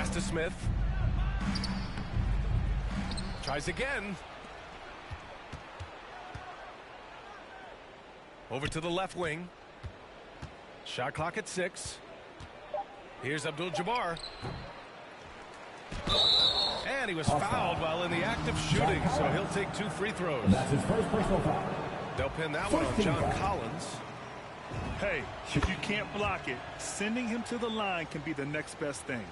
Pass to Smith. Tries again. Over to the left wing. Shot clock at 6. Here's Abdul-Jabbar. And he was fouled while in the act of shooting, so he'll take 2 free throws. That's his first personal foul. They'll pin that one on John Collins. Hey, if you can't block it, sending him to the line can be the next best thing.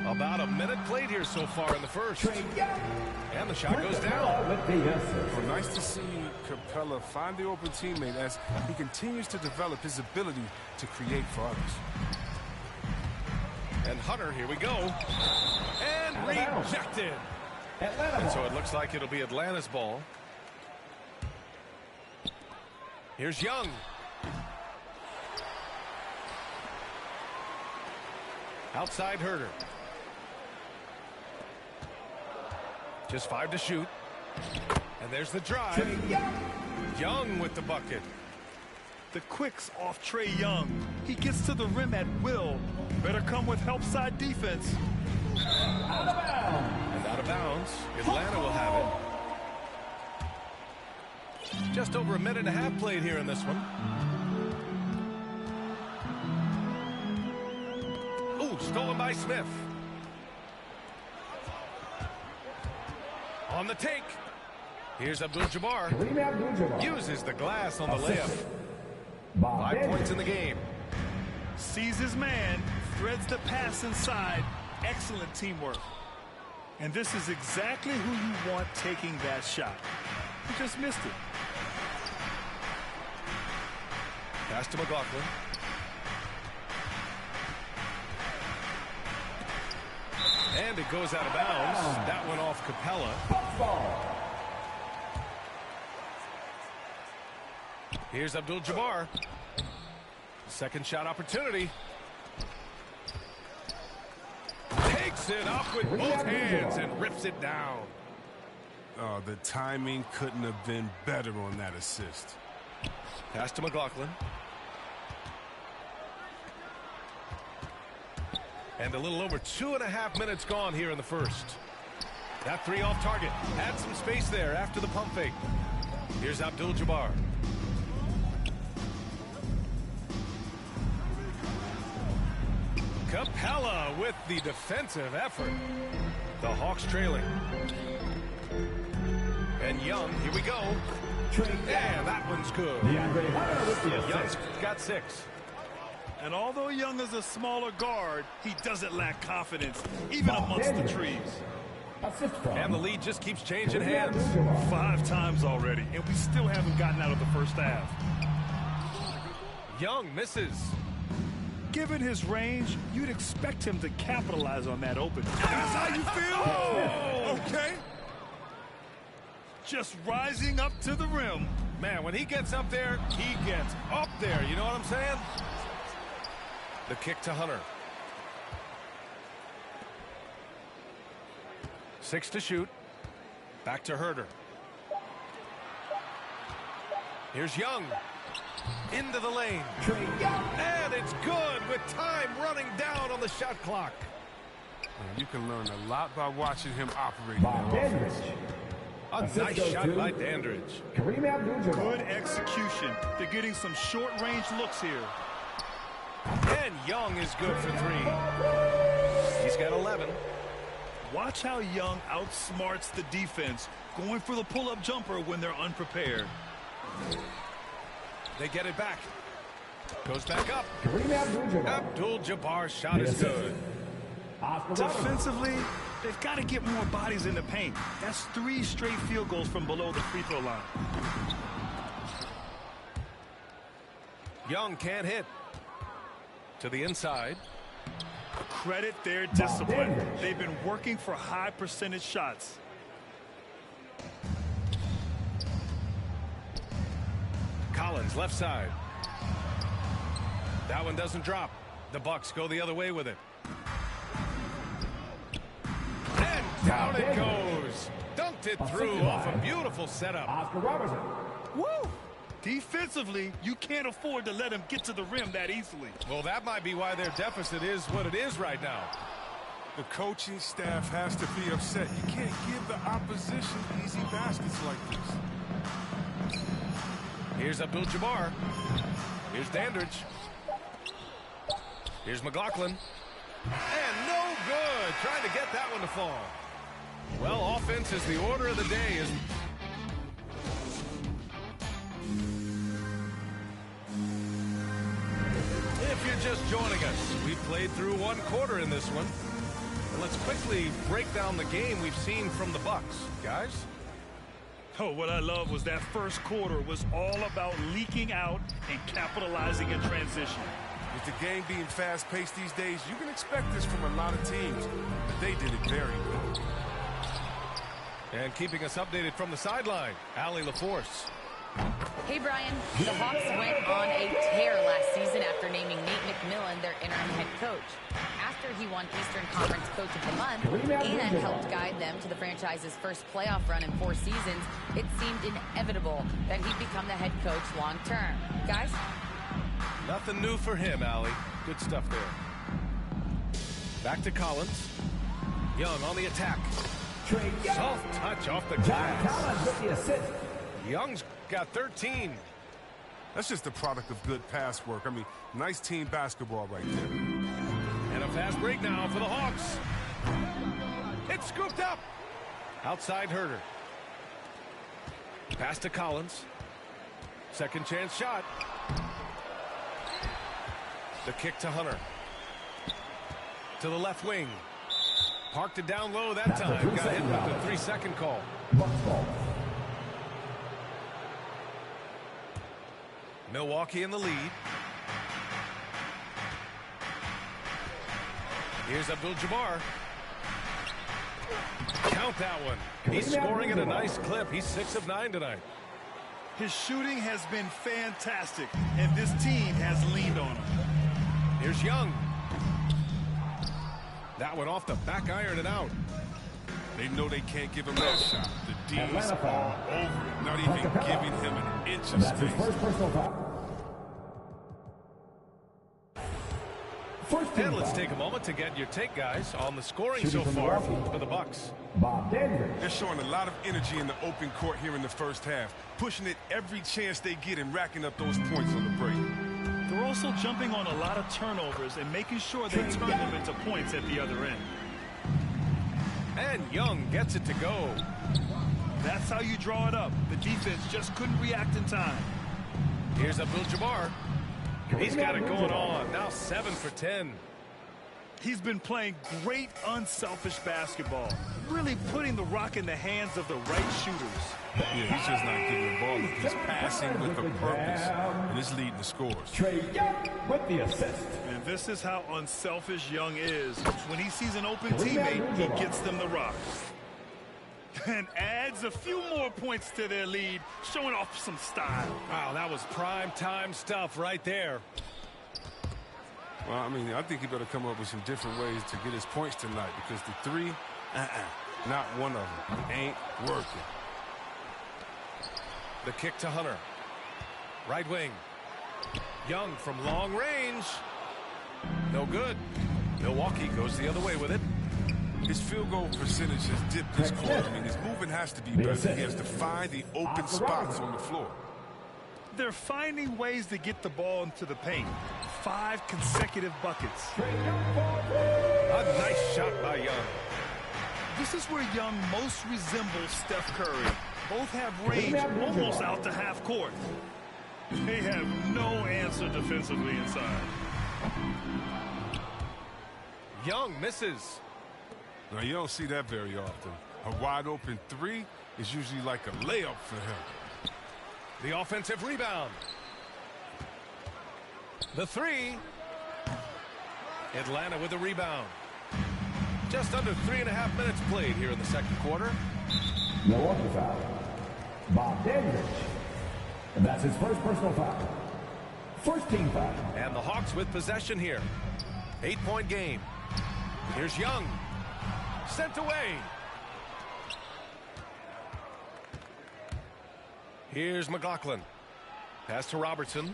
About a minute played here so far in the first. And the shot goes down. Well, nice to see Capella find the open teammate as he continues to develop his ability to create for others. And Hunter, here we go. And rejected. And so it looks like it'll be Atlanta's ball. Here's Young. Outside Herter. Just 5 to shoot. And there's the drive. Young with the bucket. The quicks off Trae Young. He gets to the rim at will. Better come with help side defense. Out of bounds. And out of bounds. Atlanta will have it. Just over a minute and a half played here in this one. Ooh, stolen by Smith. On the take. Here's Abdul-Jabbar. Uses the glass on the layup. 5 points in the game. Sees his man, threads the pass inside. Excellent teamwork. And this is exactly who you want taking that shot. He just missed it. Pass to McLaughlin. And it goes out of bounds. That went off Capella. Here's Abdul-Jabbar. Second shot opportunity. Takes it up with both hands and rips it down. Oh, the timing couldn't have been better on that assist. Pass to McLaughlin. And a little over 2.5 minutes gone here in the first. That 3 off target. Had some space there after the pump fake. Here's Abdul-Jabbar. Capella with the defensive effort. The Hawks trailing. And Young, here we go. And that one's good. Young's got 6. And although Young is a smaller guard, he doesn't lack confidence, even amongst the trees. And the lead just keeps changing hands. 5 times already, and we still haven't gotten out of the first half. Young misses. Given his range, you'd expect him to capitalize on that open. That's how you feel? Oh, okay. Just rising up to the rim. Man, when he gets up there, he gets up there. You know what I'm saying? The kick to Hunter. 6 to shoot. Back to Herter. Here's Young. Into the lane. And it's good with time running down on the shot clock. You can learn a lot by watching him operate. A nice shot by Dandridge. Good execution. They're getting some short-range looks here. And Young is good for 3. He's got 11. Watch how Young outsmarts the defense, going for the pull-up jumper when they're unprepared. They get it back. Goes back up. Abdul-Jabbar's shot is good. Defensively, they've got to get more bodies in the paint. That's 3 straight field goals from below the free throw line. Young can't hit. To the inside. Credit their discipline. They've been working for high percentage shots. Collins, left side. That one doesn't drop. The Bucks go the other way with it. And down it goes. Dunked it through off a beautiful setup. Oscar Robertson. Woo! Defensively, you can't afford to let him get to the rim that easily. Well, that might be why their deficit is what it is right now. The coaching staff has to be upset. You can't give the opposition easy baskets like this. Here's Abdul-Jabbar. Here's Dandridge. Here's McLaughlin. And no good. Trying to get that one to fall. Well, offense is the order of the day. If you're just joining us, we've played through one quarter in this one. And let's quickly break down the game we've seen from the Bucks. Guys? Oh, what I love was that first quarter was all about leaking out and capitalizing in transition. With the game being fast-paced these days, you can expect this from a lot of teams, but they did it very well. And keeping us updated from the sideline, Allie LaForce. Hey, Brian. The Hawks went on a tear last season after naming Nate McMillan their interim head coach. After he won Eastern Conference Coach of the Month and helped guide them to the franchise's first playoff run in 4 seasons, it seemed inevitable that he'd become the head coach long-term. Guys? Nothing new for him, Allie. Good stuff there. Back to Collins. Young on the attack. Soft touch off the glass. with the assist. Young's got 13. That's just a product of good pass work. I mean, nice team basketball right there. And a fast break now for the Hawks. It's scooped up. Outside Herter. Pass to Collins. Second chance shot. The kick to Hunter. To the left wing. Parked it down low that time. Got hit with the 3-second call. Milwaukee in the lead. Here's Abdul-Jabbar. Count that one. He's scoring at a nice clip. He's 6 of 9 tonight. His shooting has been fantastic, and this team has leaned on him. Here's Young. That one off the back iron and out. They know they can't give him that shot. The D's all over it, not even giving him an inch of That's his space. first personal foul. First team And let's foul. take a moment to get your take, guys, on the scoring Shooting so from far Milwaukee. for the Bucks. Bob Dandridge. They're showing a lot of energy in the open court here in the first half, pushing it every chance they get and racking up those points on the break. They're also jumping on a lot of turnovers and making sure they turn them into points at the other end. And Young gets it to go. That's how you draw it up. The defense just couldn't react in time. Here's Abdul-Jabbar. He's got it going on. Now 7 for 10. He's been playing great unselfish basketball, really putting the rock in the hands of the right shooters. Yeah, he's just not giving the ball up. He's passing with a purpose, and it's leading the scores. Trey Young with the assist. And this is how unselfish Young is. When he sees an open teammate, he gets them the rock. And adds a few more points to their lead, showing off some style. Wow, that was prime time stuff right there. Well, I mean, I think he better come up with some different ways to get his points tonight, because the three, not one of them, ain't working. The kick to Hunter. Right wing. Young from long range. No good. Milwaukee goes the other way with it. His field goal percentage has dipped this quarter. I mean, his movement has to be better. He has to find the open spots on the floor. They're finding ways to get the ball into the paint. 5 consecutive buckets. A nice shot by Young. This is where Young most resembles Steph Curry. Both have range almost out to half court. They have no answer defensively inside. Young misses. Now, you don't see that very often. A wide open three is usually like a layup for him. The offensive rebound. The three. Atlanta with the rebound. Just under 3.5 minutes played here in the second quarter. Milwaukee foul. Bob Dandridge. And that's his first personal foul. First team foul. And the Hawks with possession here. 8-point game. Here's Young. Sent away. Here's McLaughlin. Pass to Robertson.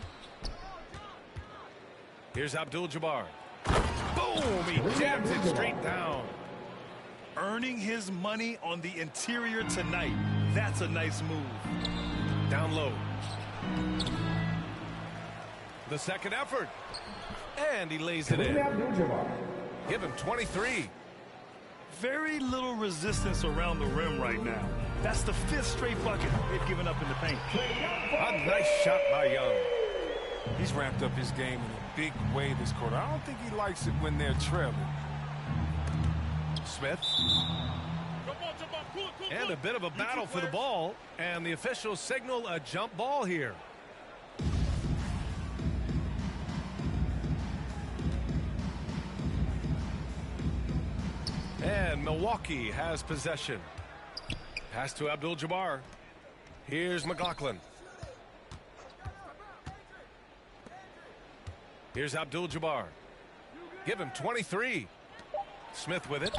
Here's Abdul-Jabbar. Boom! He jams it straight down. Earning his money on the interior tonight. That's a nice move. Down low. The second effort. And he lays it in. Give him 23. Very little resistance around the rim right now. That's the 5th straight bucket they've given up in the paint. A nice shot by Young. He's ramped up his game in a big way this quarter. I don't think he likes it when they're trailing. Smith. And a bit of a battle for the ball. And the officials signal a jump ball here. And Milwaukee has possession. Pass to Abdul-Jabbar. Here's McLaughlin. Here's Abdul-Jabbar. Give him 23. Smith with it.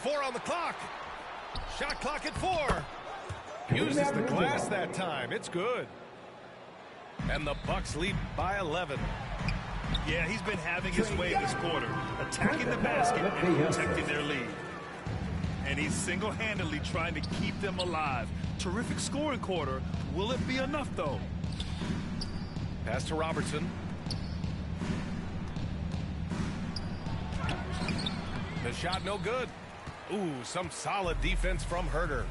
4 on the clock. Shot clock at 4. Uses the glass that time. It's good. And the Bucks lead by 11. Yeah, he's been having his way this quarter, attacking the basket and protecting their lead. And he's single-handedly trying to keep them alive. Terrific scoring quarter. Will it be enough, though? Pass to Robertson. The shot no good. Ooh, some solid defense from Herter.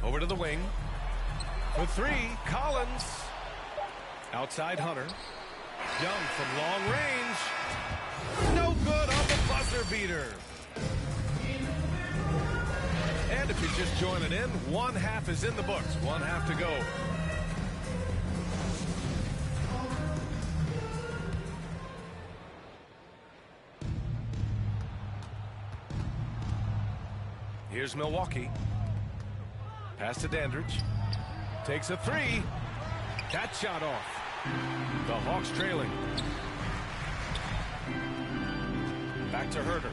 Over to the wing. For 3, Collins. Outside Hunter. Young from long range. No good on the buzzer beater. And if you're just joining in, 1/2 is in the books. 1/2 to go. Here's Milwaukee. Pass to Dandridge. Takes a 3. That shot off. The Hawks trailing. Back to Herter.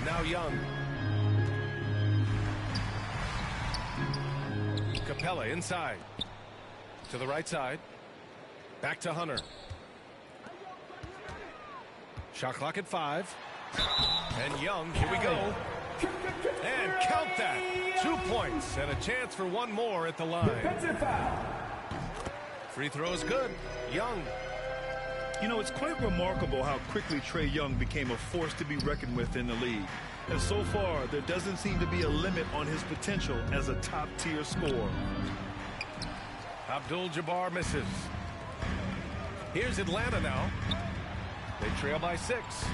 Now Young. Capella inside. To the right side. Back to Hunter. Shot clock at 5. And Young, here we go. And count that. 2 points and a chance for one more at the line. Free throw is good. Young. You know, it's quite remarkable how quickly Trae Young became a force to be reckoned with in the league. And so far, there doesn't seem to be a limit on his potential as a top-tier scorer. Abdul-Jabbar misses. Here's Atlanta now. They trail by 6.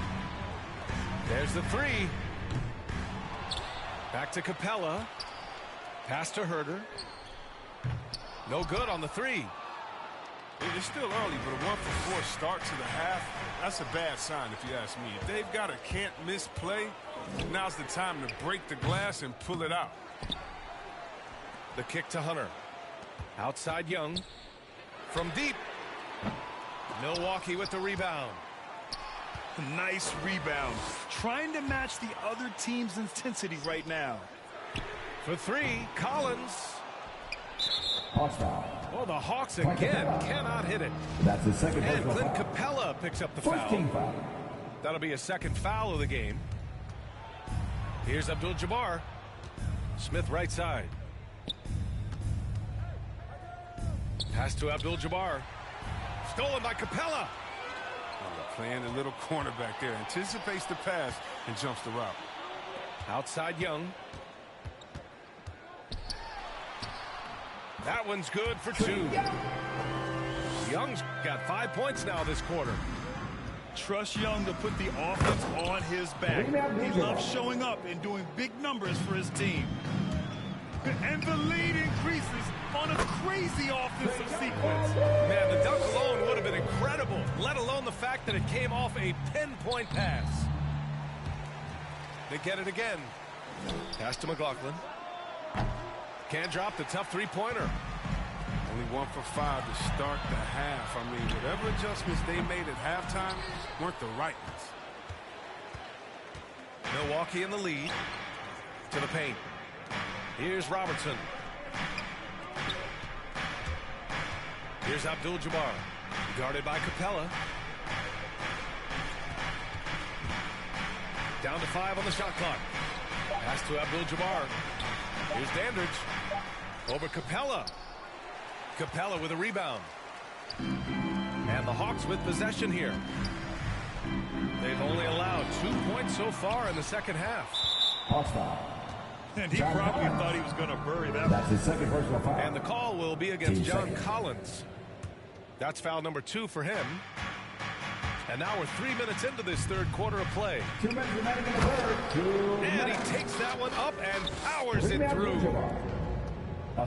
There's the 3. Back to Capella. Pass to Herter. No good on the 3. It's still early, but a 1-for-4 start to the half, that's a bad sign if you ask me. If they've got a can't-miss play, now's the time to break the glass and pull it out. The kick to Hunter. Outside Young. From deep. Milwaukee with the rebound. Nice rebound. Trying to match the other team's intensity right now. For 3, Collins. Hawks foul. Oh, the Hawks again cannot hit it. That's the second And personal Clint foul. Capella picks up the First team foul. foul. That'll be a second foul of the game. Here's Abdul-Jabbar. Smith right side. Pass to Abdul-Jabbar. Stolen by Capella. Playing a little cornerback there. Anticipates the pass and jumps the route. Outside Young. That one's good for 2. Young's got 5 points now this quarter. Trust Young to put the offense on his back. He loves showing up and doing big numbers for his team. And the lead increases on a crazy offensive sequence. Man, the dunk alone would have been incredible, let alone the fact that it came off a pinpoint pass. They get it again. Pass to McLaughlin. Can't drop the tough 3-pointer. Only 1 for 5 to start the half. I mean, whatever adjustments they made at halftime weren't the right ones. Milwaukee in the lead. To the paint. Here's Robertson. Here's Abdul-Jabbar. Guarded by Capella. Down to 5 on the shot clock. Pass to Abdul-Jabbar. Here's Dandridge. Over Capella. Capella with a rebound. And the Hawks with possession here. They've only allowed 2 points so far in the second half. Hawks foul. And he probably thought he was going to bury that. That's his second personal foul. And the call will be against Team John second. Collins. That's foul number 2 for him. And now we're 3 minutes into this third quarter of play. 2 minutes remaining in the third. And he takes that one up and powers it through.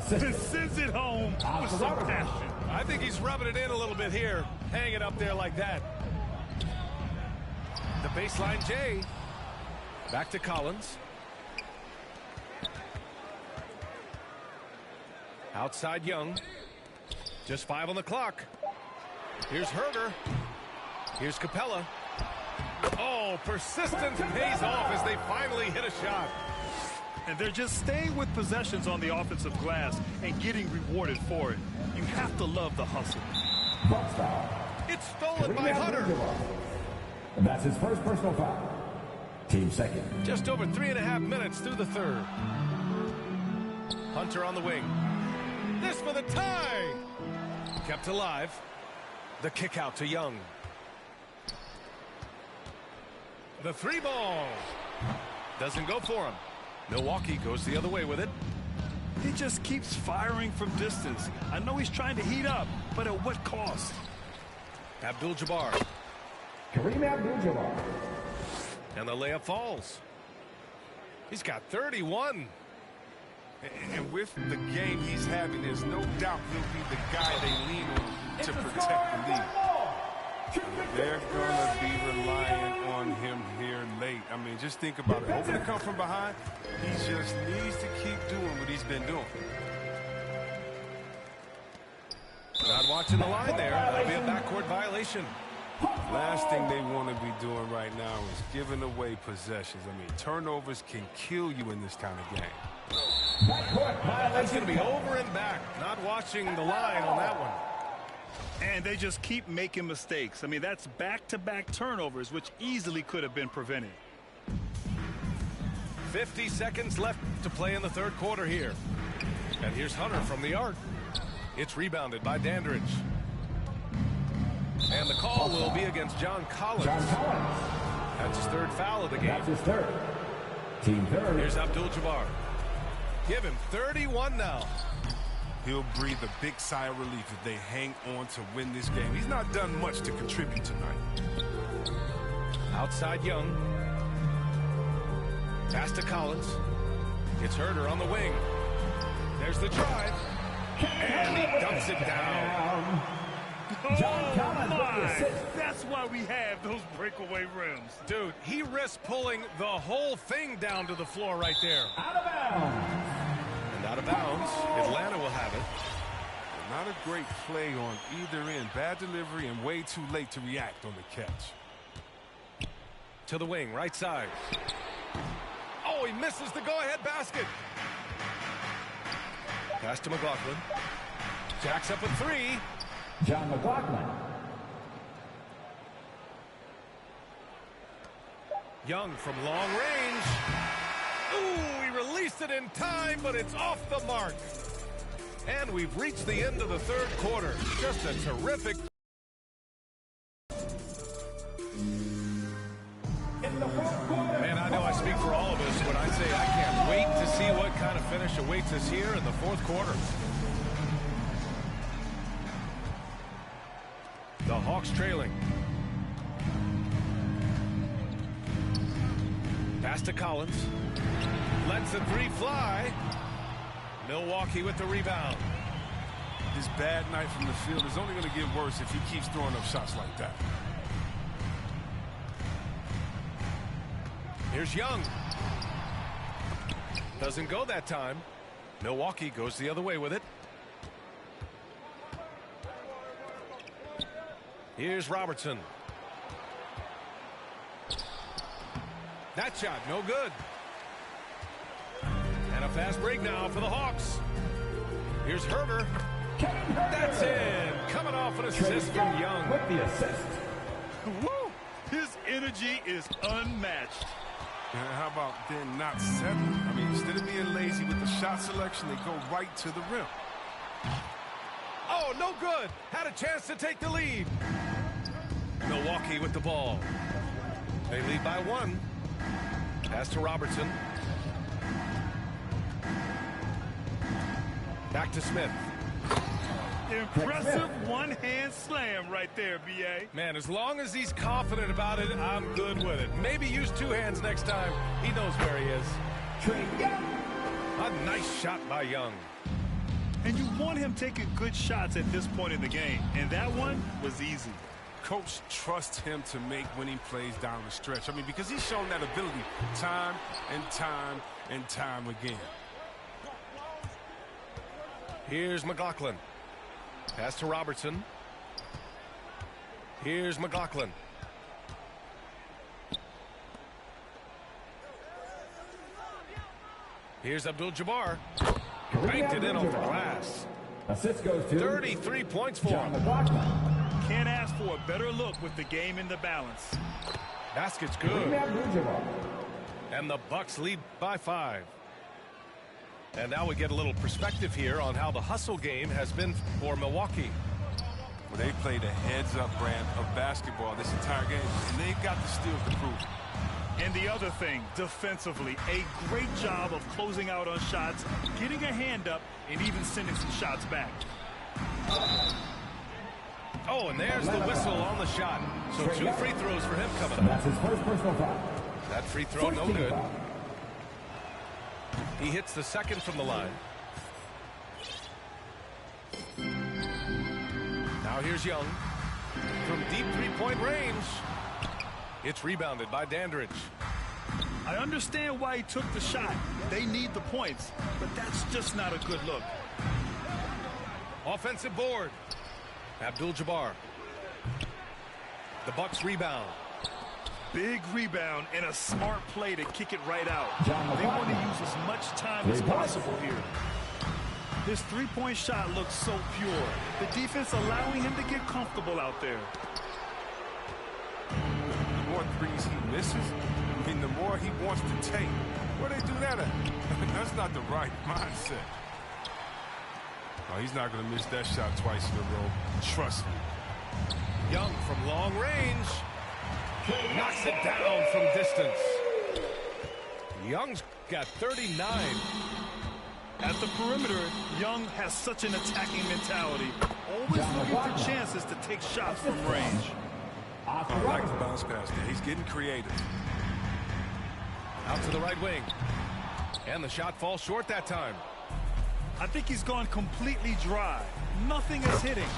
Just sends it home with some passion. I think he's rubbing it in a little bit here. Hang it up there like that. The baseline J. Back to Collins. Outside Young. Just 5 on the clock. Here's Herder. Here's Capella. Oh, persistence pays off as they finally hit a shot. And they're just staying with possessions on the offensive glass and getting rewarded for it. You have to love the hustle. It's stolen by Hunter. And that's his first personal foul. Team second. Just over 3.5 minutes through the third. Hunter on the wing. This for the tie. Kept alive. The kick out to Young. The 3 ball. Doesn't go for him. Milwaukee goes the other way with it. He just keeps firing from distance. I know he's trying to heat up, but at what cost? Abdul-Jabbar. Kareem Abdul-Jabbar. And the layup falls. He's got 31. And with the game he's having, there's no doubt he'll be the guy they lean on to protect the lead. They're going to be relying on him here late. I mean, just think about it. Hoping to come from behind, he just needs to keep doing what he's been doing. Not watching the line there. That'll be a backcourt violation. Last thing they want to be doing right now is giving away possessions. I mean, turnovers can kill you in this kind of game. That's going to be over and back. Not watching the line on that one. And they just keep making mistakes. I mean, that's back-to-back turnovers, which easily could have been prevented. 50 seconds left to play in the third quarter here. And here's Hunter from the arc. It's rebounded by Dandridge. And the call will be against John Collins. That's his third foul of the game. That's his third. Team third. Here's Abdul-Jabbar. Give him 31 now. He'll breathe a big sigh of relief if they hang on to win this game. He's not done much to contribute tonight. Outside Young. Pass to Collins. It's Herder on the wing. There's the drive. And he dumps it down. John Collins with the assist. That's why we have those breakaway rims. Dude, he risked pulling the whole thing down to the floor right there. Out of bounds. And out of bounds, Atlanta will have it. Not a great play on either end. Bad delivery and way too late to react on the catch. To the wing, right side. Oh, he misses the go-ahead basket. Pass to McLaughlin. Jacks up with 3. John McLaughlin. Young from long range. Ooh, he released it in time, but it's off the mark. And we've reached the end of the third quarter. Just a terrific. Man, I know I speak for all of us when I say I can't wait to see what kind of finish awaits us here in the fourth quarter. The Hawks trailing. Pass to Collins. Lets the 3 fly. Milwaukee with the rebound. His bad night from the field is only going to get worse if he keeps throwing up shots like that. Here's Young. Doesn't go that time. Milwaukee goes the other way with it. Here's Robertson. That shot, no good. And a fast break now for the Hawks. Here's Herter. That's in. Coming off an assist from Young. With the assist. Woo! His energy is unmatched. And how about then not settling? I mean, instead of being lazy with the shot selection, they go right to the rim. Oh, no good. Had a chance to take the lead. Milwaukee with the ball. They lead by 1. Pass to Robertson. Back to Smith. Impressive one-hand slam right there, B.A. Man, as long as he's confident about it, I'm good with it. Maybe use 2 hands next time. He knows where he is. A nice shot by Young. And you want him taking good shots at this point in the game. And that one was easy. Coach trusts him to make winning plays down the stretch. I mean, because he's shown that ability time and time and time again. Here's McLaughlin. Pass to Robertson. Here's McLaughlin. Here's Abdul-Jabbar. Banked it in off the glass. Assist goes to 33 points for him. McLaughlin. Can't ask for a better look with the game in the balance. Basket's good. And the Bucks lead by 5. And now we get a little perspective here on how the hustle game has been for Milwaukee. Well, they played a heads-up brand of basketball this entire game, and they've got the steals to prove it. And the other thing, defensively, a great job of closing out on shots, getting a hand up, and even sending some shots back. Oh, and there's the whistle on the shot. So 2 free throws for him coming up. That's his first personal foul. That free throw, no good. He hits the second from the line. Now here's Young. From deep three-point range. It's rebounded by Dandridge. I understand why he took the shot. They need the points, but that's just not a good look. Offensive board. Abdul-Jabbar. The Bucks rebound. Big rebound and a smart play to kick it right out. They want to use as much time as possible here. His three-point shot looks so pure. The defense allowing him to get comfortable out there. The more threes he misses, I mean, the more he wants to take. Where they do that at? That's not the right mindset. Oh, he's not going to miss that shot twice in a row. Trust me. Young from long range. Knocks it down from distance. Young's got 39. At the perimeter, Young has such an attacking mentality. Always looking for chances to take shots from range. I like the bounce pass there. He's getting creative. Out to the right wing. And the shot falls short that time. I think he's gone completely dry. Nothing is hitting.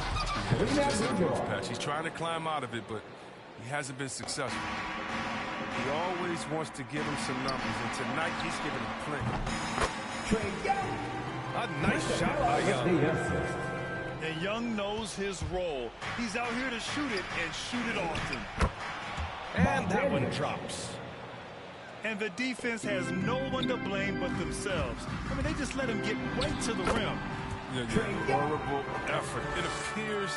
It's just a rough patch. He's trying to climb out of it, but he hasn't been successful. He always wants to give him some numbers, and tonight he's giving him plenty. A nice shot by Young. And Young knows his role. He's out here to shoot it and shoot it often. And that one drops. And the defense has no one to blame but themselves. I mean, they just let him get right to the rim. Yeah, horrible effort. It appears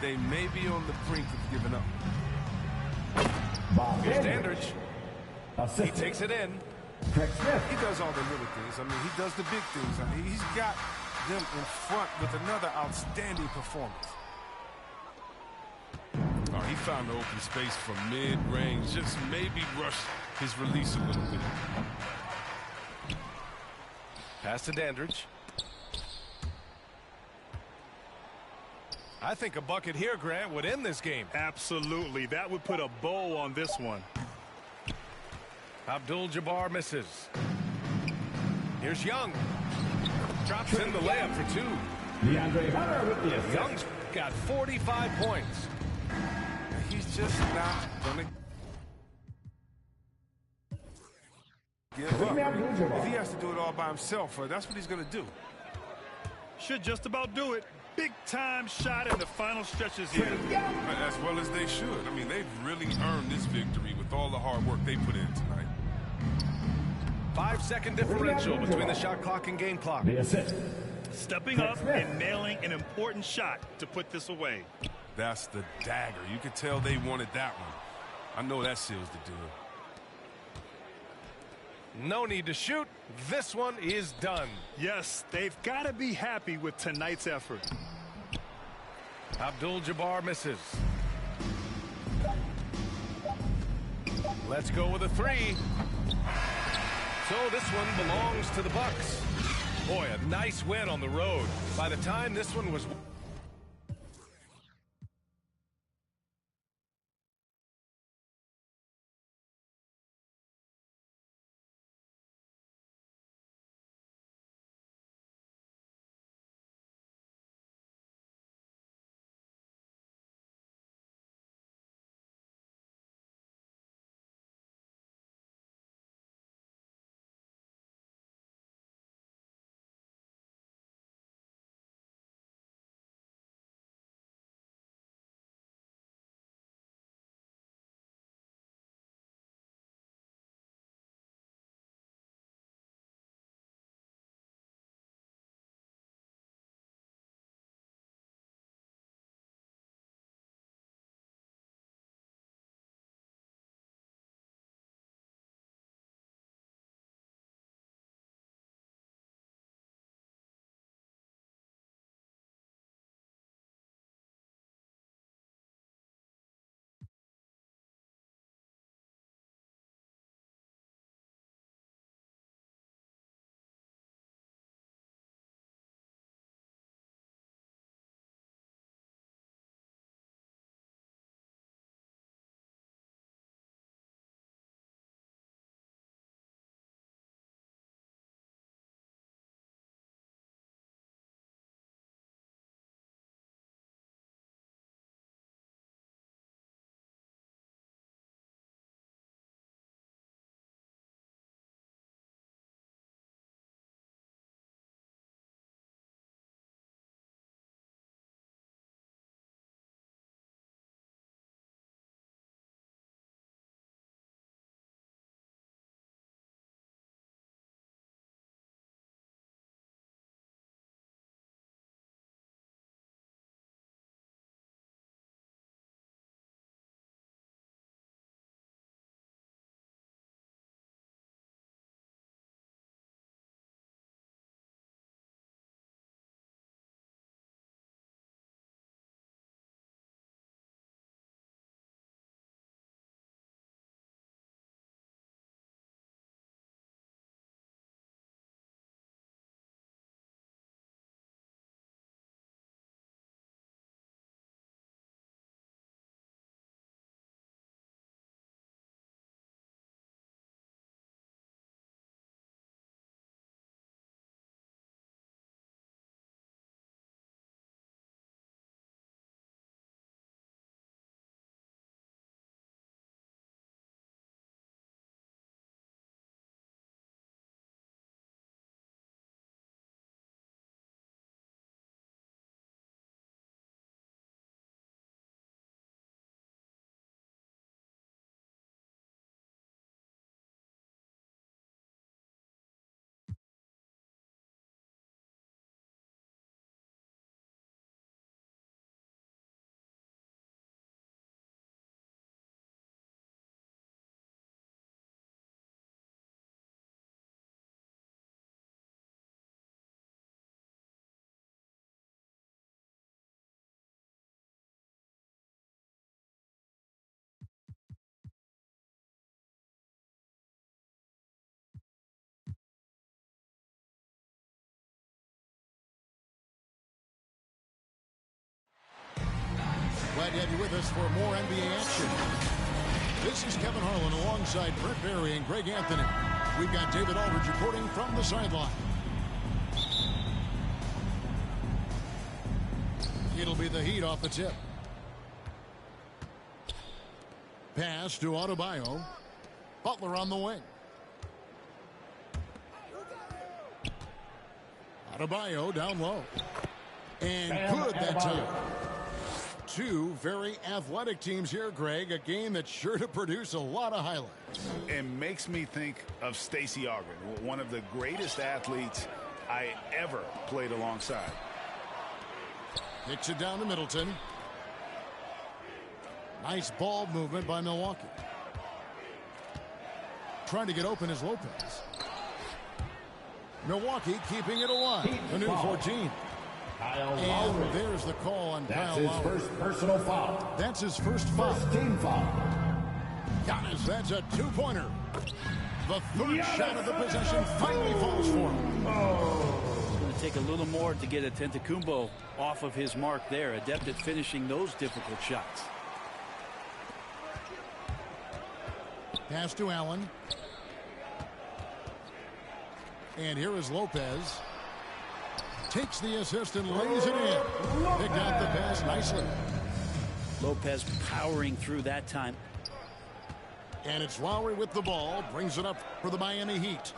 they may be on the brink of giving up. Here's Dandridge. He takes it in. He does all the little things. I mean, he does the big things. I mean, he's got them in front with another outstanding performance. Oh, he found the open space from mid-range. Just maybe rush his release a little bit. Pass to Dandridge. I think a bucket here, Grant, would end this game. Absolutely. That would put a bow on this one. Abdul-Jabbar misses. Here's Young. Drops in the layup for 2. DeAndre Hunter with the assist. Young's got 45 points. He's just not going to give up. If he has to do it all by himself, that's what he's going to do. Should just about do it. Big-time shot in the final stretches here. As well as they should. I mean, they've really earned this victory with all the hard work they put in tonight. 5-second differential between the shot clock and game clock. The assist. Stepping up and nailing an important shot to put this away. That's the dagger. You could tell they wanted that one. I know that seals the deal. No need to shoot. This one is done. Yes, they've got to be happy with tonight's effort. Abdul-Jabbar misses. Let's go with a 3. So this one belongs to the Bucks. Boy, a nice win on the road. By the time this one was... Glad to have you with us for more NBA action. This is Kevin Harlan alongside Brent Barry and Greg Anthony. We've got David Aldridge reporting from the sideline. It'll be the Heat off the tip. Pass to Adebayo. Butler on the wing. Adebayo down low. And good that time. two very athletic teams here, Greg. A game that's sure to produce a lot of highlights. It makes me think of Stacey Ogren, one of the greatest athletes I ever played alongside. Kicks it down to Middleton. Nice ball movement by Milwaukee. Trying to get open is Lopez. Milwaukee keeping it alive. The new 14. And there's the call on Kyle Lowry. That's his first personal foul. That's his first foul. First team foul. Giannis, that's a two-pointer. The third shot of the possession finally falls for him. It's going to take a little more to get Antetokounmpo off of his mark there. Adept at finishing those difficult shots. Pass to Allen. And here is Lopez. Takes the assist and lays it in. Picked out the pass nicely. Lopez powering through that time. And it's Lowry with the ball. Brings it up for the Miami Heat.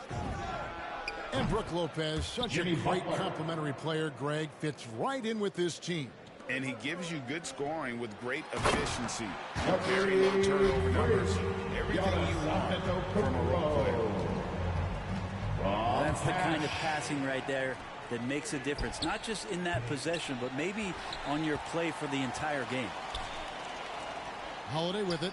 And Brook Lopez, such a great complimentary player, Greg. Fits right in with this team. And he gives you good scoring with great efficiency. Very low turnover numbers. Everything you want from a role player. That's the kind of passing right there that makes a difference. Not just in that possession, but maybe on your play for the entire game. Holiday with it.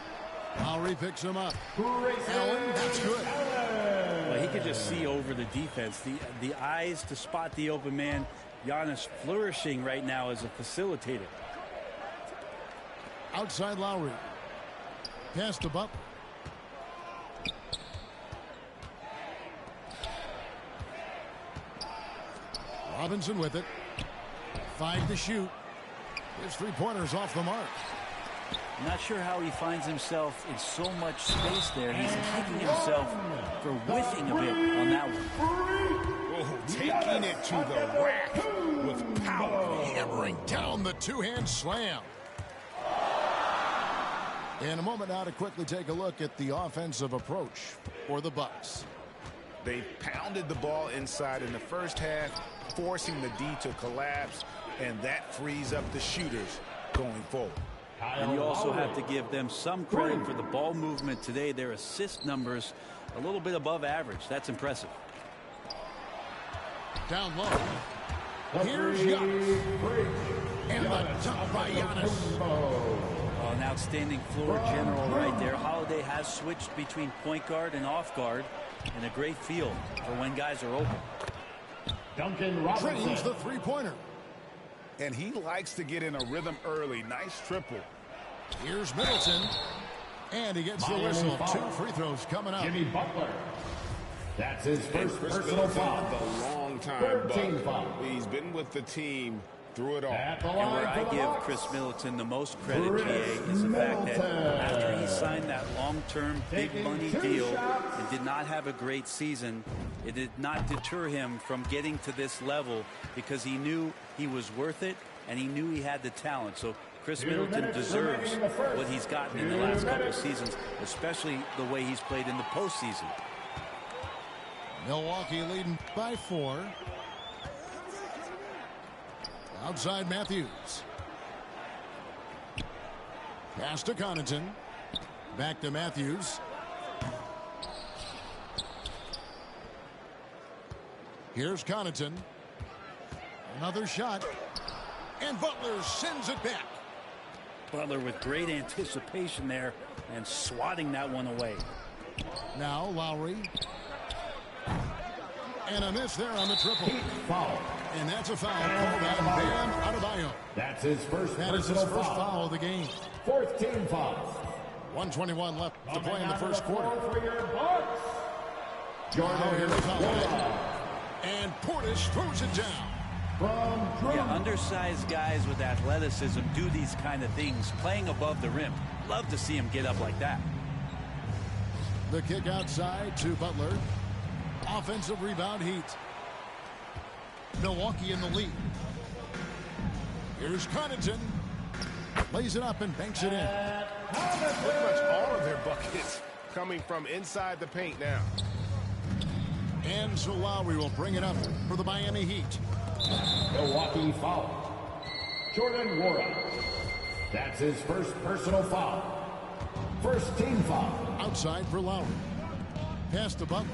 Lowry picks him up. Allen, that's good. Well, he could just see over the defense. The eyes to spot the open man. Giannis flourishing right now as a facilitator. Outside Lowry. Pass to Butler. Robinson with it. 5 to shoot. His three-pointers off the mark. I'm not sure how he finds himself in so much space there. He's kicking himself for whiffing a bit on that one. Oh, taking it to the rack with power. Hammering down the two-hand slam. In a moment now to quickly take a look at the offensive approach for the Bucks. They pounded the ball inside in the first half, forcing the D to collapse, and that frees up the shooters going forward. And you also have to give them some credit for the ball movement today. Their assist numbers a little bit above average. That's impressive. Down low. Here's Giannis. And the dunk by Giannis. Oh, an outstanding floor general right there. Holiday has switched between point guard and off guard, and a great feel for when guys are open. Duncan Robinson. Drains the three-pointer. And he likes to get in a rhythm early. Nice triple. Here's Middleton. And he gets the whistle. 2 free throws coming up. Jimmy Butler. That's his first personal foul. The long time, 13 foul. He's been with the team through it all. At the And line where I for the give Bucks, Chris Middleton the most credit, GA, is the fact that after he signed that long-term big money deal and did not have a great season, it did not deter him from getting to this level because he knew he was worth it and he knew he had the talent. So Chris Middleton deserves what he's gotten in the last couple of seasons, especially the way he's played in the postseason. Milwaukee leading by 4. Outside Matthews. Pass to Connaughton. Back to Matthews. Here's Connaughton. Another shot. And Butler sends it back. Butler with great anticipation there and swatting that one away. Now Lowry. And a miss there on the triple. Foul. And that's a foul called on Bam Adebayo. That's his first That is his personal first foul of the game. 4th team foul. 1:21 left to play in the first quarter. For your Bucks. Now here's Holiday. And Portis throws it down. Yeah, undersized guys with athleticism do these kind of things, playing above the rim. Love to see him get up like that. The kick outside to Butler. Offensive rebound Heat. Milwaukee in the lead. Here's Connaughton. Lays it up and banks it in. Pretty much all of their buckets coming from inside the paint now. And so Lowry will bring it up for the Miami Heat. Milwaukee foul. Jordan Wara. That's his first personal foul. First team foul. Outside for Lowry. Pass to Butler.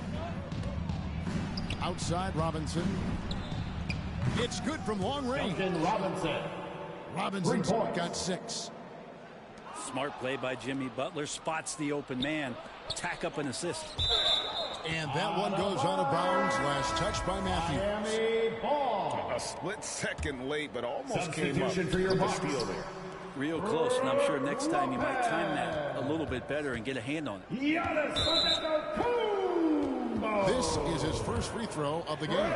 Outside Robinson. It's good from long range. Robinson's got 6. Smart play by Jimmy Butler. Spots the open man. Tack up an assist. And that one goes out of bounds. Last touch by Matthews. A split second late, but almost came up for the steal there. Real close, and I'm sure next time you might time that a little bit better and get a hand on it. This is his first free throw of the game.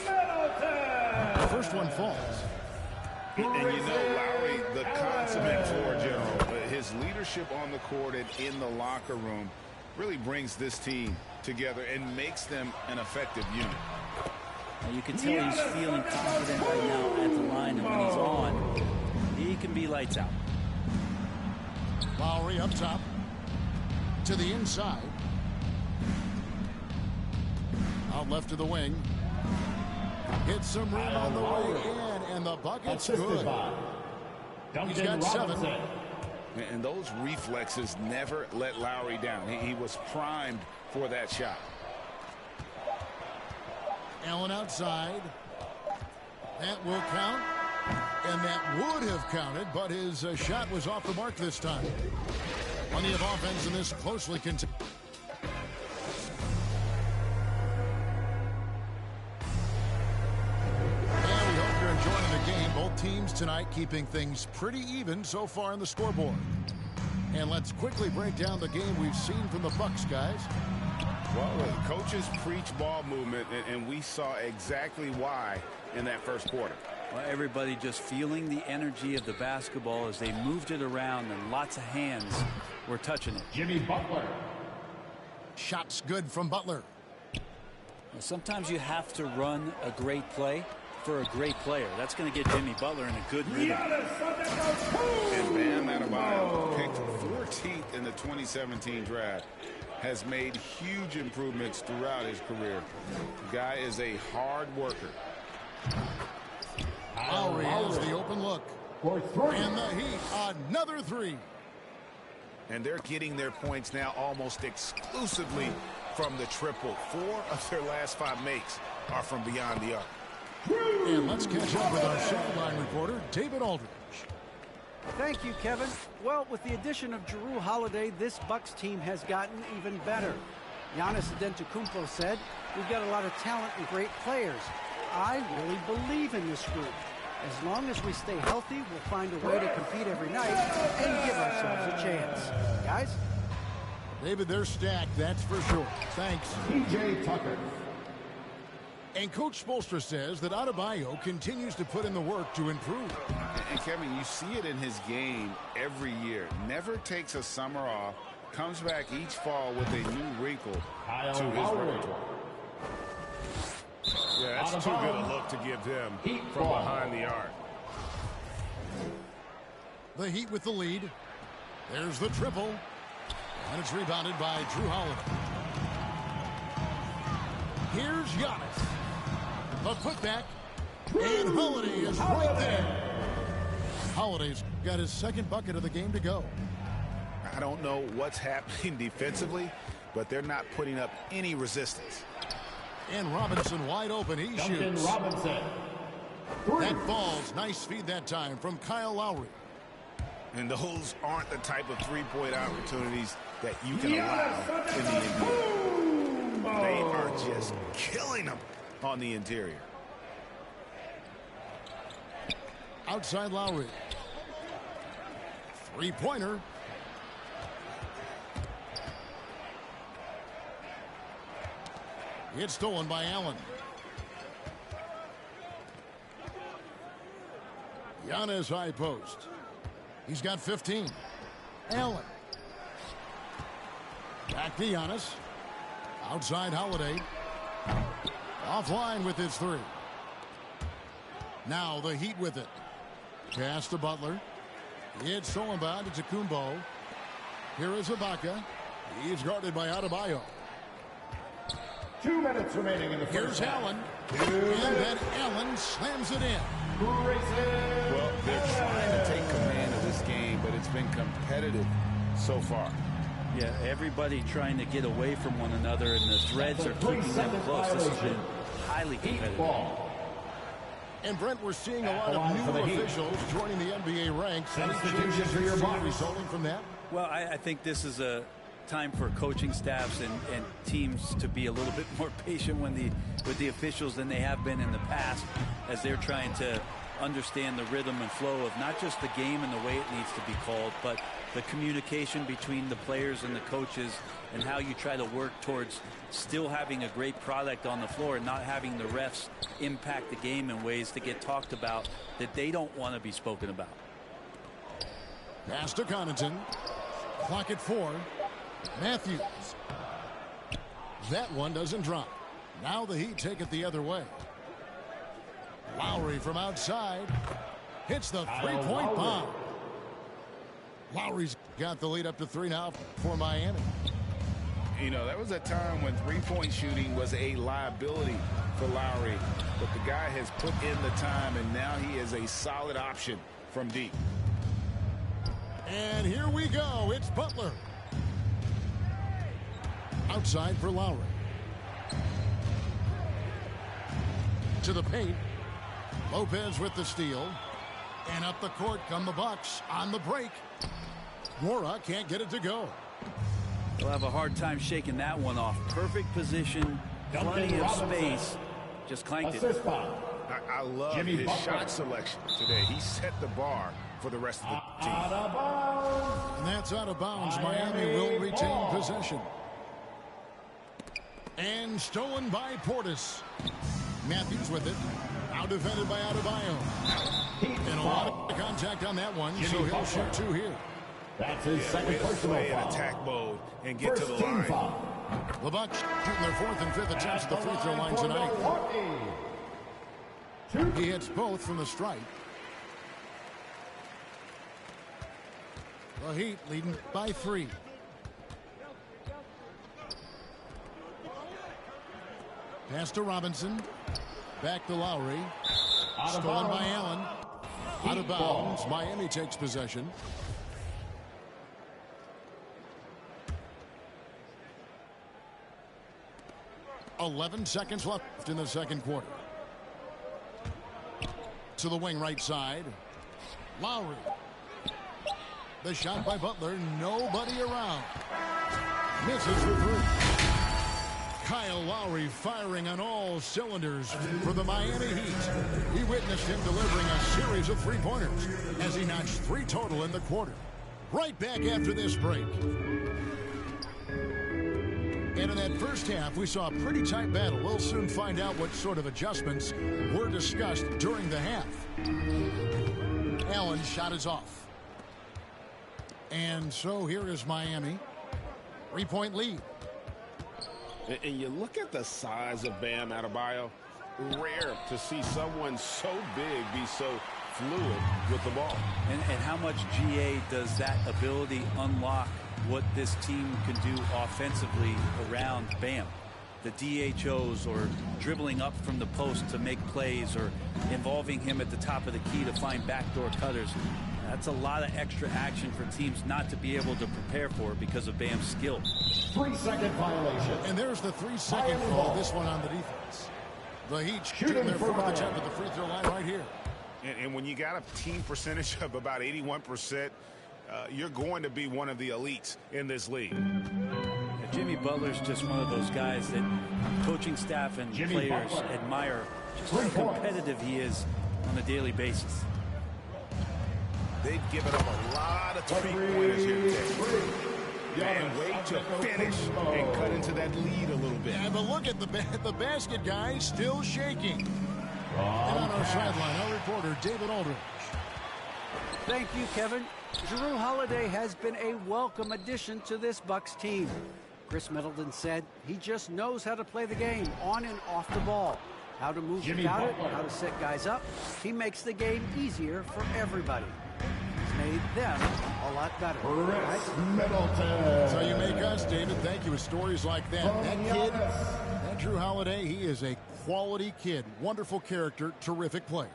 The first one falls. And you know, Lowry, the consummate floor general, his leadership on the court and in the locker room really brings this team together and makes them an effective unit. Now you can tell he's feeling confident right now at the line, and when he's on, he can be lights out. Lowry up top to the inside. Out left to the wing. Hits some room on the way in, and the bucket's good. He's got 7. And those reflexes never let Lowry down. He was primed for that shot. Allen outside. That will count. And that would have counted, but his shot was off the mark this time. Plenty of offense in this closely contested. And we hope you're enjoying the game. Both teams tonight keeping things pretty even so far on the scoreboard. And let's quickly break down the game we've seen from the Bucks, guys. Well, the coaches preach ball movement, and we saw exactly why in that first quarter. Well, everybody just feeling the energy of the basketball as they moved it around, and lots of hands were touching it. Jimmy Butler. Shots good from Butler. Well, sometimes you have to run a great play for a great player. That's going to get Jimmy Butler in a good rhythm. And Bam Adebayo, picked 14th in the 2017 draft, has made huge improvements throughout his career. The guy is a hard worker. Lowry has the open look. And the Heat, another 3. And they're getting their points now almost exclusively from the triple. 4 of their last 5 makes are from beyond the arc. And let's catch up with our sideline reporter, David Aldridge. Thank you, Kevin. Well, with the addition of Jrue Holiday, this Bucks team has gotten even better. Giannis Antetokounmpo said, "We've got a lot of talent and great players. I really believe in this group. As long as we stay healthy, we'll find a way to compete every night and give ourselves a chance." Guys? David, they're stacked, that's for sure. Thanks. PJ Tucker. And Coach Spoelstra says that Adebayo continues to put in the work to improve. And Kevin, you see it in his game every year. Never takes a summer off. Comes back each fall with a new wrinkle to his repertoire. Yeah, that's too good a look to give him from behind the arc. The Heat with the lead. There's the triple. And it's rebounded by Jrue Holiday. Here's Giannis. The putback. And Holiday is right there. Holiday's got his second bucket of the game to go. I don't know what's happening defensively, but they're not putting up any resistance. And Robinson wide open. He shoots. Robinson. That falls. Nice feed that time from Kyle Lowry. And those aren't the type of three-point opportunities that you can allow in the NBA. They are just killing them on the interior. Outside Lowry. Three-pointer. It's stolen by Allen. Giannis high post. He's got 15. Allen. Back to Giannis. Outside Holiday. Offline with his 3. Now the Heat with it. Pass to Butler. It's stolen by Antetokounmpo. Here is Ibaka. He's guarded by Adebayo. 2 minutes remaining in the first. Here's Allen. And then Allen slams it in. Well, they're trying to take command of this it's been competitive so far. Yeah, everybody trying to get away from one another, and the threads are keeping them close. This has been highly competitive. And Brent, we're seeing a lot of new officials joining the NBA ranks. Any changes for your body resulting from that? Well, I think this is a time for coaching staffs and teams to be a little bit more patient with the officials than they have been in the past, as they're trying to understand the rhythm and flow of not just the game and the way it needs to be called, but the communication between the players and the coaches, and how you try to work towards still having a great product on the floor and not having the refs impact the game in ways to get talked about that they don't want to be spoken about. Pass to Connaughton. Clock at 4. Matthews. That one doesn't drop. Now the Heat take it the other way. Lowry from outside hits the three-point bomb. Lowry's got the lead up to 3 now for Miami. You know, that was a time when three-point shooting was a liability for Lowry, but the guy has put in the time, and now he is a solid option from deep. And here we go. It's Butler. Outside for Lowry. To the paint. Lopez with the steal. And up the court come the Bucks on the break. Mora can't get it to go. They'll have a hard time shaking that one off. Perfect position, plenty of space. Just clanked it. I love his shot selection today. He set the bar for the rest of the team. And that's out of bounds. Miami will retain possession. And stolen by Portis. Matthews with it. Now defended by Adebayo. And a lot of contact on that one, so he'll shoot 2 here. That's his second personal Play in foul. attack mode and get to the line. The Bucks shooting their 4th and 5th attempts at the free throw line tonight. He hits both from the stripe. The Heat leading by 3. Pass to Robinson. Back to Lowry. Stolen by Allen. Out of bounds. Miami takes possession. .11 seconds left in the second quarter. To the wing right side. Lowry. The shot by Butler. Nobody around. Misses the 3. Kyle Lowry firing on all cylinders for the Miami Heat. He witnessed him delivering a series of three-pointers as he notched 3 total in the quarter. Right back after this break. And in that first half, we saw a pretty tight battle. We'll soon find out what sort of adjustments were discussed during the half. Allen's shot is off. And so here is Miami. 3-point lead. And you look at the size of Bam Adebayo. Rare to see someone so big be so fluid with the ball. And how much GA does that ability unlock what this team can do offensively around Bam? The DHOs, or dribbling up from the post to make plays, or involving him at the top of the key to find backdoor cutters. That's a lot of extra action for teams not to be able to prepare for because of Bam's skill. 3-second violation. And there's the 3-second call. This one on the defense. The Heat shooting their 4th attempt at the free throw line right here. And when you got a team percentage of about 81%, you're going to be one of the elites in this league. Jimmy Butler's just one of those guys that coaching staff and players admire. Just how competitive he is on a daily basis. They've given up a lot of three-pointers here today. And wait to finish and cut into that lead a little bit. Yeah, but look at the basket guy still shaking. And on our sideline, our reporter, David Aldridge. Thank you, Kevin. Jrue Holiday has been a welcome addition to this Bucks team. Chris Middleton said he just knows how to play the game on and off the ball. How to move without it, how to set guys up. He makes the game easier for everybody. He's made them a lot better. Chris Middleton. That's how you make us, David. Thank you. With stories like that. That kid, that Jrue Holiday, he is a quality kid. Wonderful character, terrific player.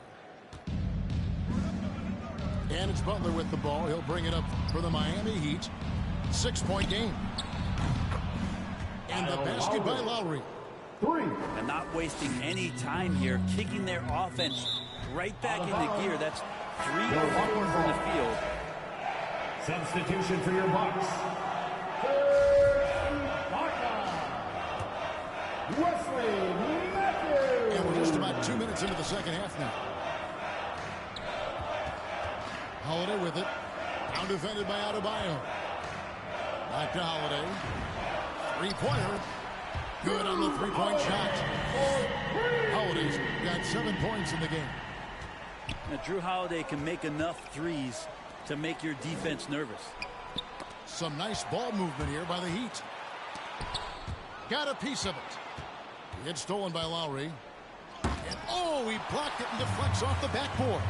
And it's Butler with the ball. He'll bring it up for the Miami Heat. 6-point game. And the basket by Lowry. 3. And not wasting any time here, kicking their offense right back into gear. That's 3 or 4 from the field. Substitution for your Bucks. And we're just about 2 minutes into the second half now. Holiday with it. Now defended by Adebayo. Back to Holiday. Three-pointer. Good on the three-point shot. Holiday's got 7 points in the game. Now, Drew Holiday can make enough threes to make your defense nervous. Some nice ball movement here by the Heat. Got a piece of it. It's stolen by Lowry. And oh, he blocked it and deflects off the backboard.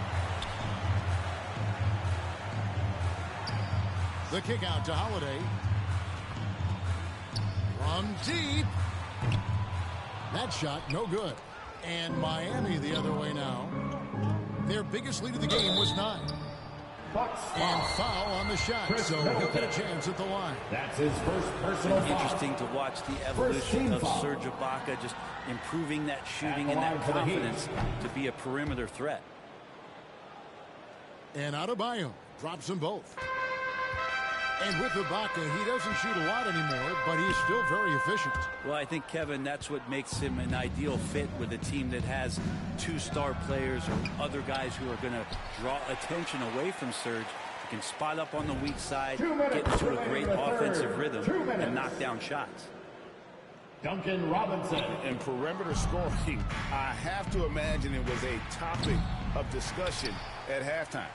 The kick out to Holiday. From deep. That shot, no good. And Miami the other way now. Their biggest lead of the game was 9. And foul on the shot, so he'll get a chance at the line. That's his first personal foul. Interesting to watch the evolution of Serge Ibaka, just improving that shooting and that confidence to be a perimeter threat. And Adebayo drops them both. And with Ibaka, he doesn't shoot a lot anymore, but he's still very efficient. Well, I think, Kevin, that's what makes him an ideal fit with a team that has 2 star players or other guys who are going to draw attention away from Serge. He can spot up on the weak side, get into a great offensive rhythm, and knock down shots. Duncan Robinson. In perimeter scoring, I have to imagine it was a topic of discussion at halftime.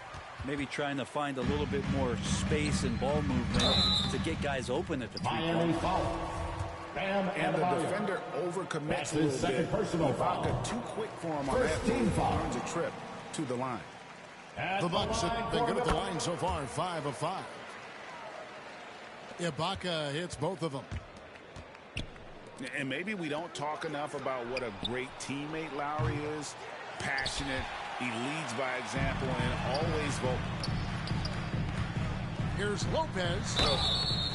Maybe trying to find a little bit more space and ball movement to get guys open at the three-point. And the defender overcommits a little bit. Ibaka too quick for him on that team foul. Earns a trip to the line. The Bucks have been good at the line so far, 5 of 5. Ibaka hits both of them. And maybe we don't talk enough about what a great teammate Lowry is. Passionate. He leads by example and always vocal. Here's Lopez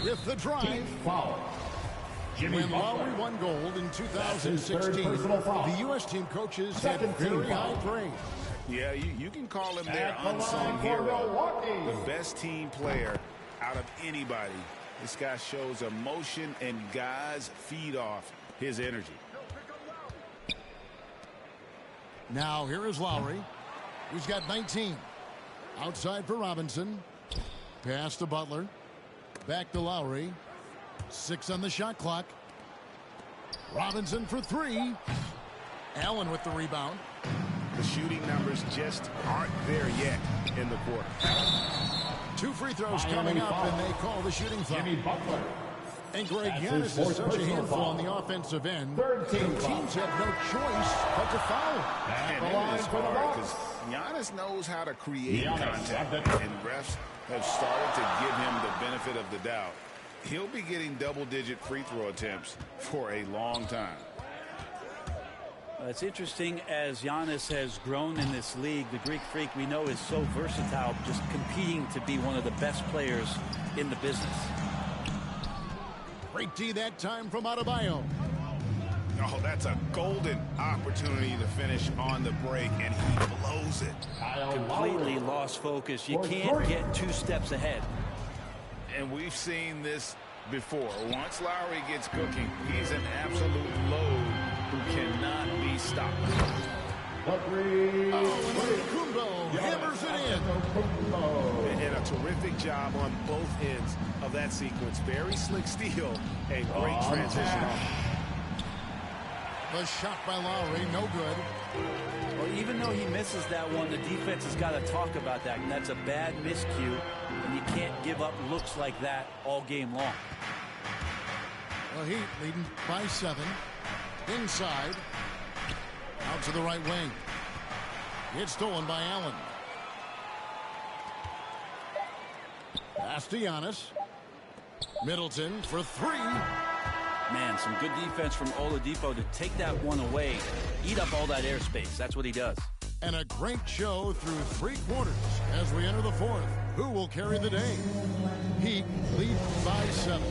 with the drive. When Lowry won gold in 2016, the U.S. team coaches had very high praise. Yeah, you can call him their unsung hero. The best team player out of anybody. This guy shows emotion, and guys feed off his energy. Now here is Lowry, who's got 19. Outside for Robinson. Pass to Butler. Back to Lowry. 6 on the shot clock. Robinson for 3. Allen with the rebound. The shooting numbers just aren't there yet in the quarter. 2 free throws coming up, and they call the shooting foul. And Greg, Giannis is such a handful on the offensive end. Teams have no choice but to foul. And it is hard because Giannis knows how to create contact, and refs have started to give him the benefit of the doubt. He'll be getting double-digit free throw attempts for a long time. It's interesting as Giannis has grown in this league. The Greek Freak we know is so versatile, just competing to be one of the best players in the business. Great D that time from Adebayo. Oh, that's a golden opportunity to finish on the break, and he blows it. Completely lost focus. You can't get 2 steps ahead. And we've seen this before. Once Lowry gets cooking, he's an absolute load who cannot be stopped. Kumbo hammers it in. And a terrific job on both ends of that sequence. Very slick steal. A great transition. The shot by Lowry, no good. Well, even though he misses that one, the defense has got to talk about that. And that's a bad miscue. And you can't give up looks like that all game long. Well, Heat leading by 7. Inside. Out to the right wing. It's stolen by Allen. Pass to Giannis. Middleton for 3. Man, some good defense from Oladipo to take that one away. Eat up all that airspace. That's what he does. And a great show through 3 quarters as we enter the 4th. Who will carry the day? Heat lead by 7.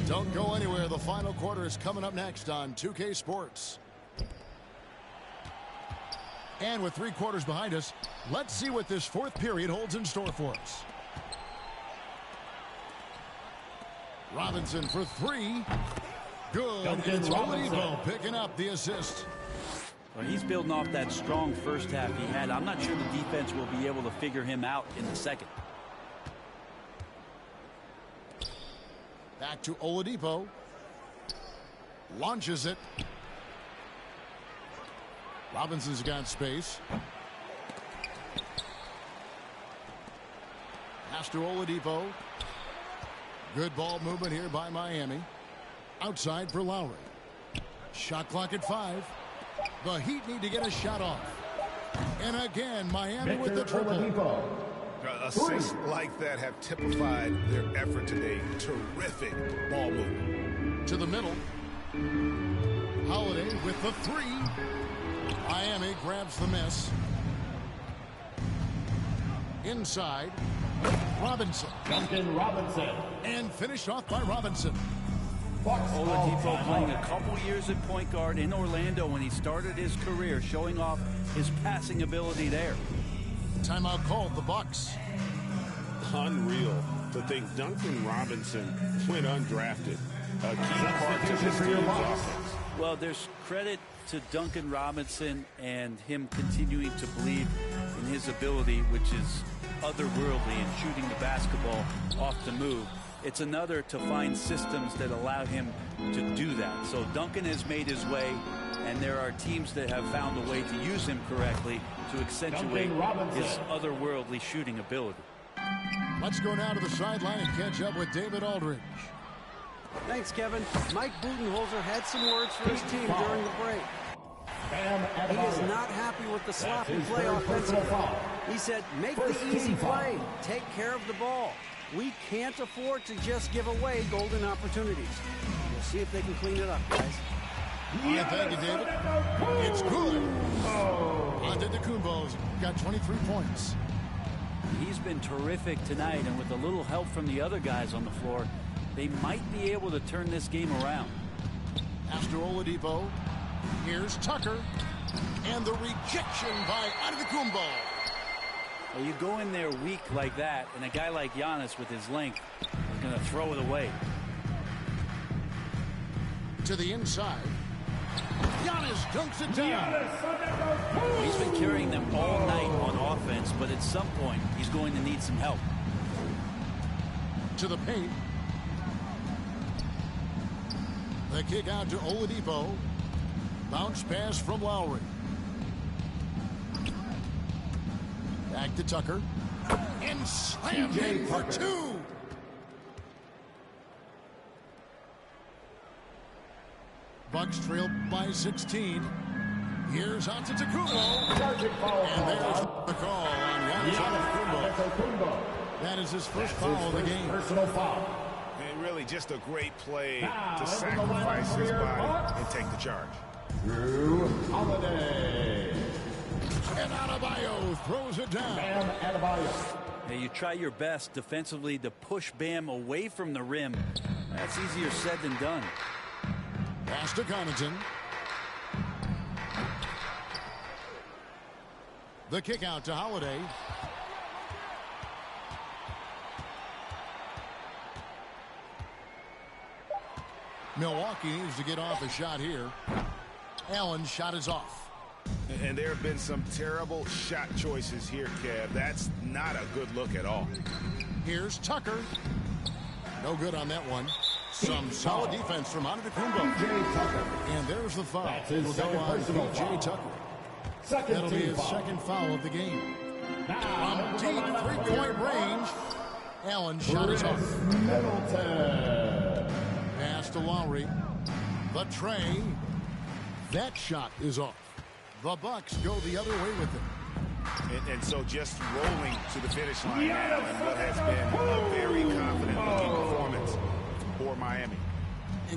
Don't go anywhere. The final quarter is coming up next on 2K Sports. And with 3 quarters behind us, let's see what this 4th period holds in store for us. Robinson for 3. Good. And it's Oladipo picking up the assist. Well, he's building off that strong first half he had. I'm not sure the defense will be able to figure him out in the second. Back to Oladipo. Launches it. Robinson's got space. Pass to Oladipo. Good ball movement here by Miami. Outside for Lowry. Shot clock at 5. The Heat need to get a shot off. And again, Miami with the triple. Assists like that have typified their effort today. Terrific ball movement. To the middle. Holiday with the 3. Miami grabs the miss. Inside. Robinson. Duncan Robinson. And finished off by Robinson. Oladipo playing a couple years at point guard in Orlando when he started his career, showing off his passing ability there. Timeout called, the Bucks. Unreal to think Duncan Robinson went undrafted. A key part to this team's offense. Well, there's credit to Duncan Robinson and him continuing to believe in his ability, which is otherworldly in shooting the basketball off the move. It's another to find systems that allow him to do that. So Duncan has made his way, and there are teams that have found a way to use him correctly to accentuate his otherworldly shooting ability. Let's go now to the sideline and catch up with David Aldridge. Thanks, Kevin. Mike Budenholzer had some words for his team during the break. He is not happy with the sloppy play offensively. He said, make the easy play. Take care of the ball. We can't afford to just give away golden opportunities. We'll see if they can clean it up, guys. Thank you, David. It's good. Antetokounmpo's got 23 points. He's been terrific tonight, and with a little help from the other guys on the floor, they might be able to turn this game around. After Oladipo, here's Tucker, and the rejection by Antetokounmpo. Well, you go in there weak like that, and a guy like Giannis with his length is going to throw it away. To the inside. Giannis dunks it down. He's been carrying them all night on offense, but at some point, he's going to need some help. To the paint. The kick out to Oladipo. Bounce pass from Lowry. Back to Tucker. And slam in for 2. Bucks trail by 16. Here's Antetokounmpo. And there's the call on Giannis Antetokounmpo. That is his first foul of the game. Personal foul. And really just a great play to sacrifice his body and take the charge. Drew Holiday. And Adebayo throws it down. Bam Adebayo. Now you try your best defensively to push Bam away from the rim. That's easier said than done. Pass to Connaughton. The kick out to Holiday. Milwaukee needs to get off a shot here. Allen's shot is off. And there have been some terrible shot choices here, Kev. That's not a good look at all. Here's Tucker. No good on that one. Some solid defense from Antetokounmpo. And there's the foul. It'll go on P.J. Tucker. That'll be his second foul of the game. From deep three-point range, Allen's shot is off. Middleton. Pass to Lowry. The tray. That shot is off. The Bucks go the other way with it. And so just rolling to the finish line now in what has been a very confident looking performance for Miami.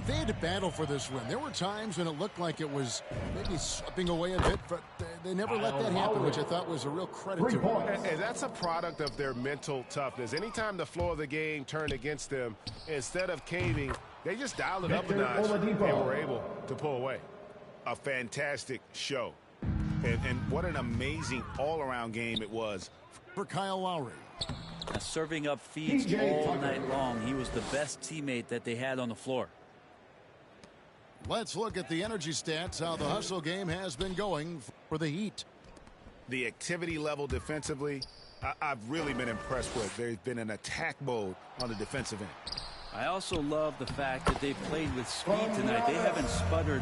They had to battle for this win. There were times when it looked like it was maybe slipping away a bit, but they never let that happen, which I thought was a real credit to them. And that's a product of their mental toughness. Anytime the flow of the game turned against them, instead of caving, they just dialed it up a notch and were able to pull away. A fantastic show. And what an amazing all-around game it was. For Kyle Lowry. Serving up feeds all night long. He was the best teammate that they had on the floor. Let's look at the energy stats, how the hustle game has been going for the Heat. The activity level defensively, I've really been impressed with. There's been an attack mode on the defensive end. I also love the fact that they've played with speed tonight. They haven't sputtered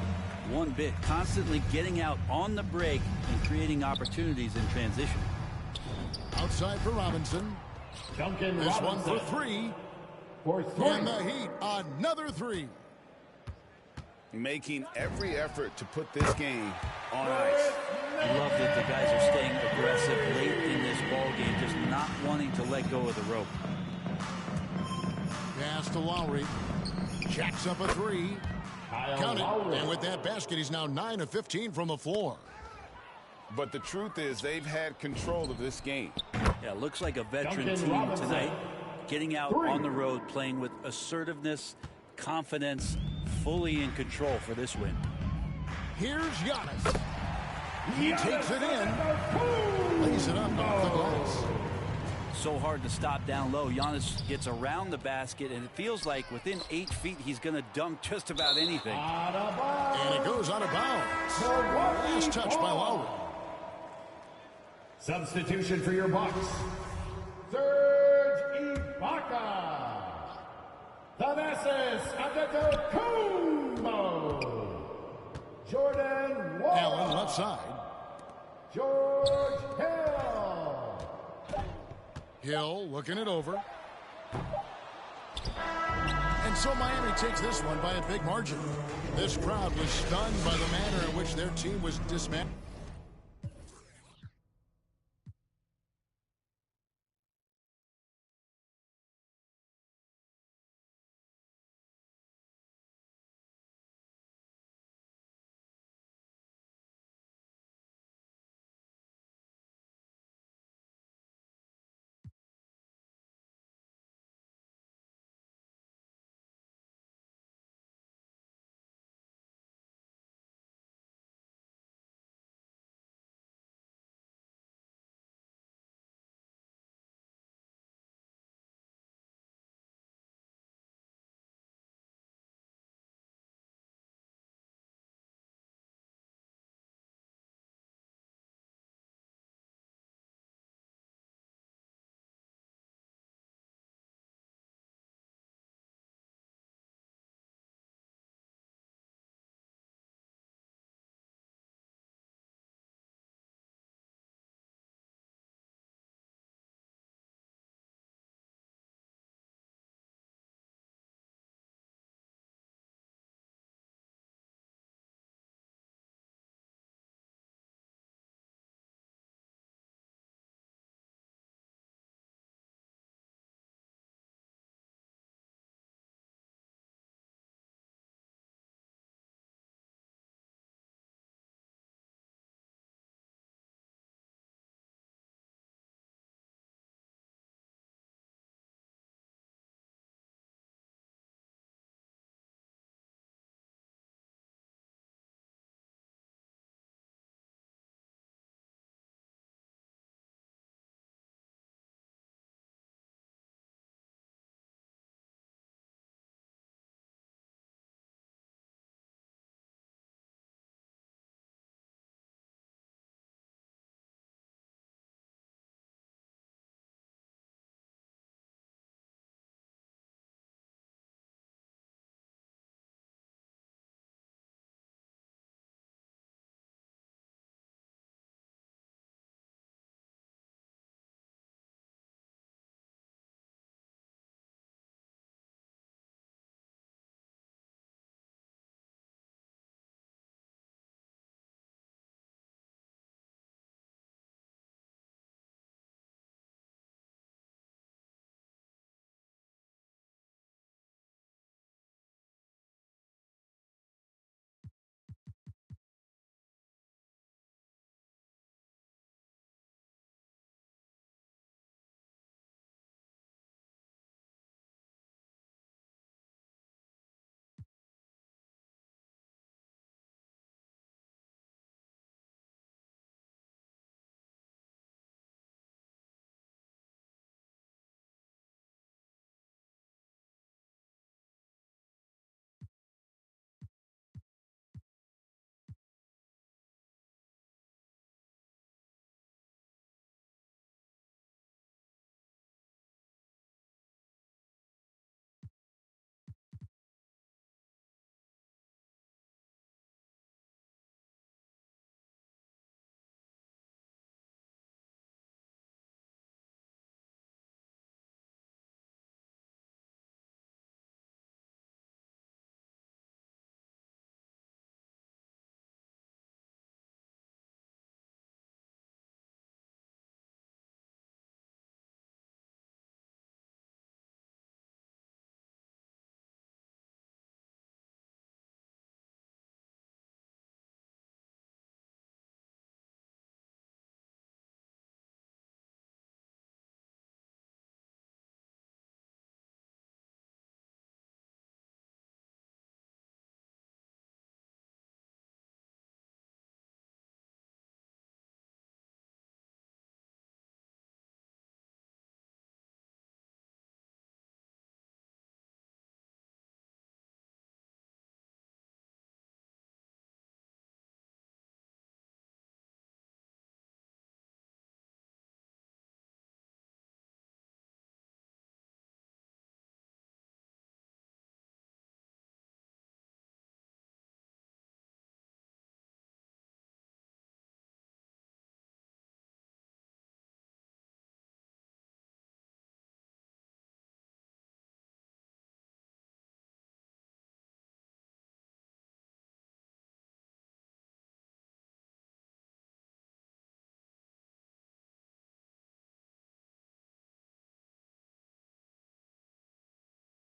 one bit, constantly getting out on the break and creating opportunities in transition. Outside for Robinson. This one for three. And the Heat, another three. Making every effort to put this game on ice. I love that the guys are staying aggressive late in this ball game, just not wanting to let go of the rope. Pass to Lowry. Jacks up a three. Count it. And with that basket, he's now 9 of 15 from the floor. But the truth is, they've had control of this game. Yeah, looks like a veteran team tonight. Getting out on the road, playing with assertiveness, confidence, fully in control for this win. Here's Giannis. He takes it in. Lays it up off the glass. So hard to stop down low. Giannis gets around the basket, and it feels like within 8 feet, he's going to dunk just about anything. And it goes out of bounds. Last touch by Lowry. Substitution for your Bucks. Serge Ibaka. Thanasis Antetokounmpo. Jordan Wall. Allen left side. George Hill. Hill looking it over. And so Miami takes this one by a big margin. This crowd was stunned by the manner in which their team was dismantled.